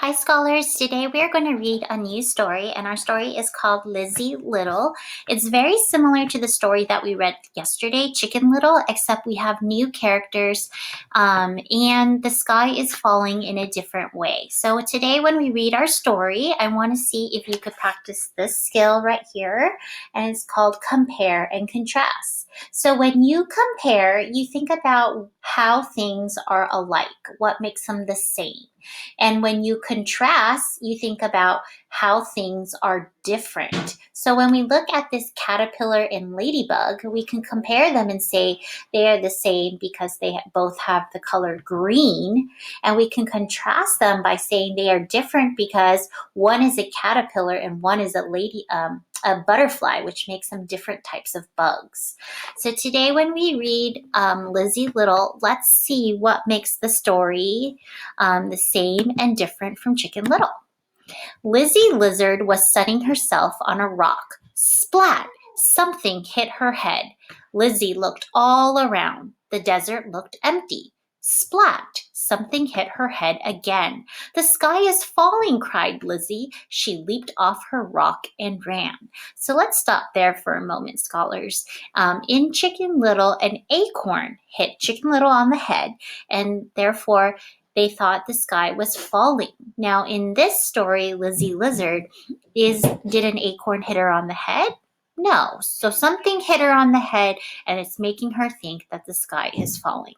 Hi scholars, today we are going to read a new story and our story is called Lizzie Little. It's very similar to the story that we read yesterday, Chicken Little, except we have new characters and the sky is falling in a different way. So today when we read our story, I want to see if you could practice this skill right here, and it's called compare and contrast. So when you compare, you think about how things are alike, what makes them the same. And when you contrast, you think about how things are different. So when we look at this caterpillar and ladybug, we can compare them and say they are the same because they both have the color green. And we can contrast them by saying they are different because one is a caterpillar and one is a butterfly, which makes them different types of bugs. So today when we read Lizzie Little, let's see what makes the story the same and different from Chicken Little. Lizzie Lizard was sunning herself on a rock. Splat! Something hit her head. Lizzie looked all around. The desert looked empty. Splat! Something hit her head again. The sky is falling, cried Lizzie. She leaped off her rock and ran. So let's stop there for a moment, scholars. In Chicken Little, an acorn hit Chicken Little on the head, and therefore they thought the sky was falling. Now, in this story, Lizzie Lizard, did an acorn hit her on the head? No. So something hit her on the head, and it's making her think that the sky is falling.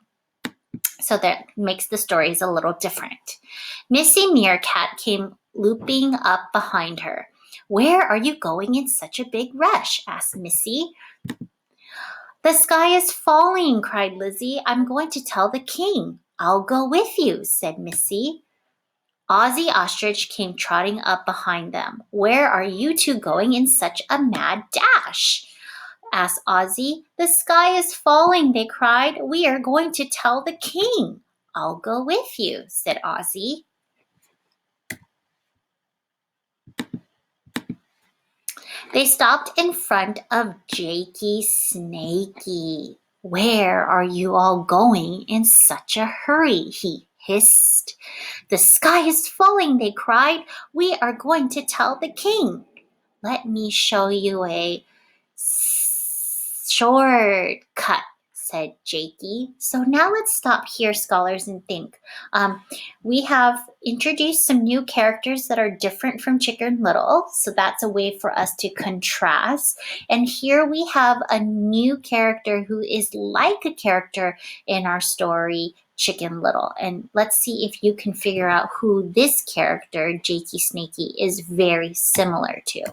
So that makes the stories a little different. Missy Meerkat came looping up behind her. Where are you going in such a big rush? Asked Missy. The sky is falling, cried Lizzie. I'm going to tell the king. I'll go with you, said Missy. Ozzy Ostrich came trotting up behind them. Where are you two going in such a mad dash? Asked Ozzy. The sky is falling, they cried. We are going to tell the king. I'll go with you, said Ozzy. They stopped in front of Jakey Snakey. Where are you all going in such a hurry? He hissed. The sky is falling, they cried. We are going to tell the king. Let me show you a shortcut, said Jakey. So now let's stop here, scholars, and think. We have introduced some new characters that are different from Chicken Little, so that's a way for us to contrast. And here we have a new character who is like a character in our story, Chicken Little. And let's see if you can figure out who this character, Jakey Snakey, is very similar to.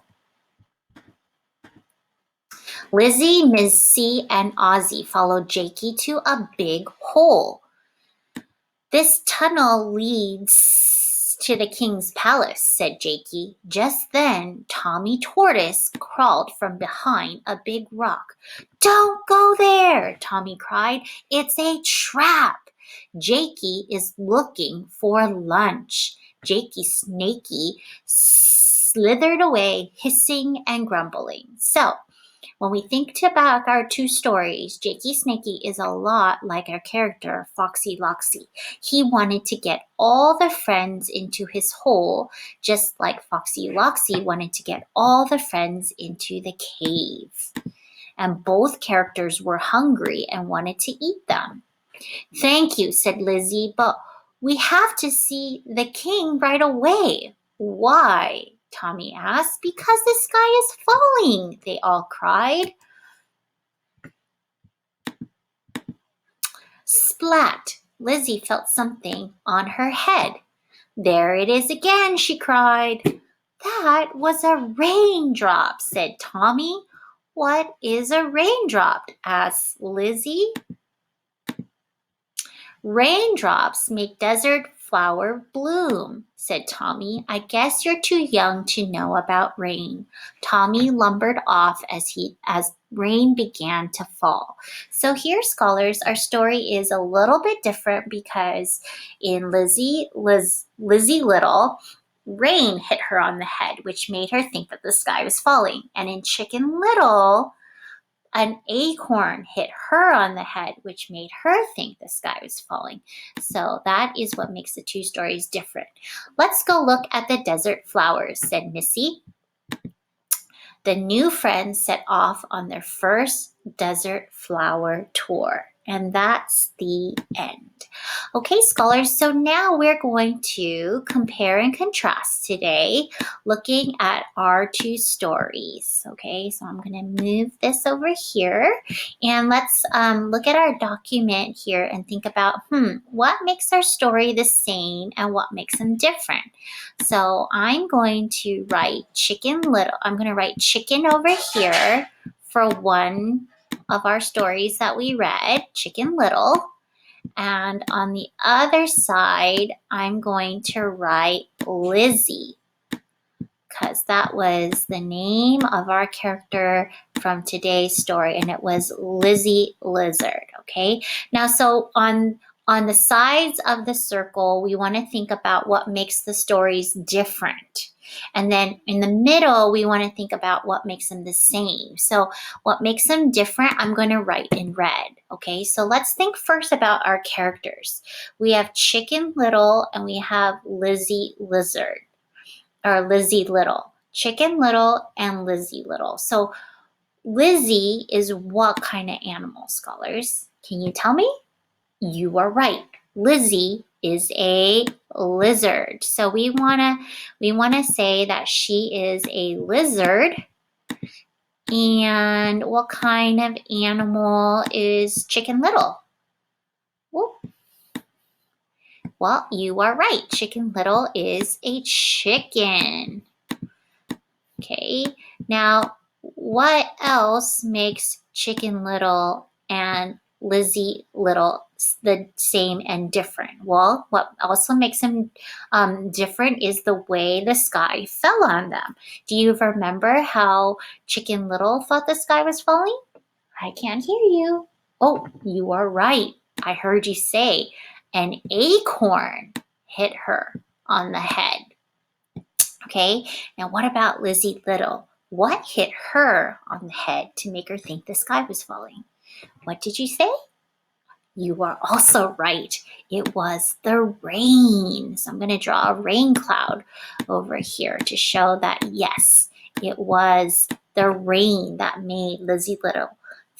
Lizzie, Missy, and Ozzy followed Jakey to a big hole. This tunnel leads to the king's palace, said Jakey. Just then, Tommy Tortoise crawled from behind a big rock. Don't go there, Tommy cried. It's a trap. Jakey is looking for lunch. Jakey Snakey slithered away, hissing and grumbling. So, when we think about our two stories, Jakey Snakey is a lot like our character, Foxy Loxy. He wanted to get all the friends into his hole, just like Foxy Loxy wanted to get all the friends into the cave. And both characters were hungry and wanted to eat them. Thank you, said Lizzie, but we have to see the king right away. Why? Tommy asked. Because the sky is falling, they all cried. Splat! Lizzie felt something on her head. There it is again, she cried. That was a raindrop, said Tommy. What is a raindrop? Asked Lizzie. Raindrops make desert flower bloom, said Tommy. I guess you're too young to know about rain. Tommy lumbered off as rain began to fall. So here, scholars, our story is a little bit different because in Lizzie Little, rain hit her on the head, which made her think that the sky was falling. And in Chicken Little, an acorn hit her on the head, which made her think the sky was falling. So that is what makes the two stories different. Let's go look at the desert flowers, said Missy. The new friends set off on their first desert flower tour. And that's the end. Okay, scholars, so now we're going to compare and contrast today, looking at our two stories. Okay, so I'm going to move this over here, and let's look at our document here and think about, what makes our story the same and what makes them different? So I'm going to write Chicken Little. I'm going to write chicken over here for one of our stories that we read, Chicken Little. And on the other side, I'm going to write Lizzie, because that was the name of our character from today's story, and it was Lizzie Lizard. Okay, now so on the sides of the circle, we want to think about what makes the stories different. And then in the middle, we want to think about what makes them the same. So what makes them different, I'm going to write in red. Okay, so let's think first about our characters. We have Chicken Little and we have Lizzie Lizard, or Lizzie Little. Chicken Little and Lizzie Little. So Lizzie is what kind of animal, scholars? Can you tell me? You are right. Lizzie is a lizard. So we wanna say that she is a lizard. And what kind of animal is Chicken Little? Whoop. Well, you are right. Chicken Little is a chicken. Okay, now what else makes Chicken Little and Lizzie Little the same and different? Well, what also makes them different is the way the sky fell on them. Do you remember how Chicken Little thought the sky was falling? I can't hear you. Oh, you are right. I heard you say an acorn hit her on the head. Okay, now what about Lizzie Little? What hit her on the head to make her think the sky was falling? What did you say? You are also right. It was the rain. So I'm going to draw a rain cloud over here to show that, yes, it was the rain that made Lizzie Little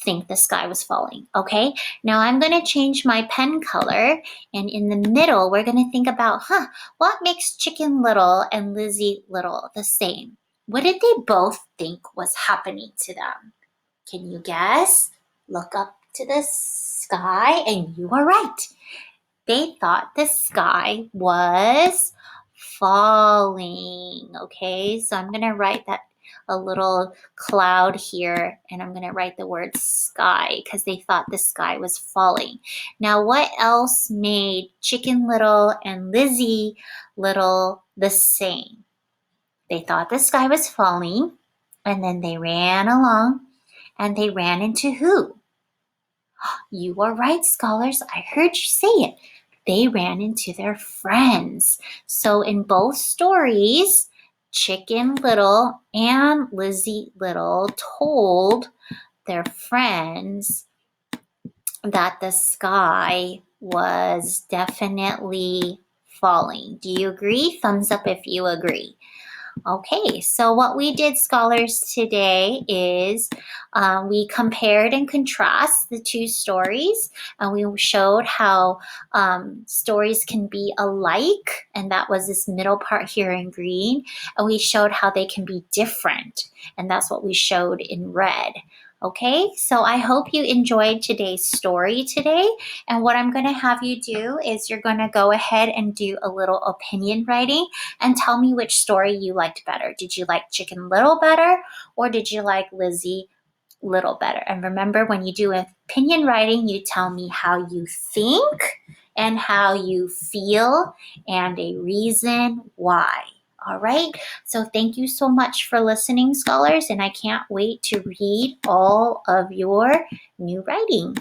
think the sky was falling. Okay, now I'm going to change my pen color, and in the middle we're going to think about, what makes Chicken Little and Lizzie Little the same? What did they both think was happening to them? Can you guess? Look up to the sky, and you are right. They thought the sky was falling. Okay, so I'm going to write that a little cloud here, and I'm going to write the word sky because they thought the sky was falling. Now, what else made Chicken Little and Lizzie Little the same? They thought the sky was falling, and then they ran along, and they ran into who? You are right, scholars. I heard you say it. They ran into their friends. So in both stories, Chicken Little and Lizzie Little told their friends that the sky was definitely falling. Do you agree? Thumbs up if you agree. Okay, so what we did, scholars, today is we compared and contrast the two stories, and we showed how stories can be alike, and that was this middle part here in green, and we showed how they can be different, and that's what we showed in red. Okay, so I hope you enjoyed today's story today. And what I'm going to have you do is you're going to go ahead and do a little opinion writing and tell me which story you liked better. Did you like Chicken Little better, or did you like Lizzie Little better? And remember, when you do opinion writing, you tell me how you think and how you feel and a reason why. All right, so thank you so much for listening, scholars, and I can't wait to read all of your new writing.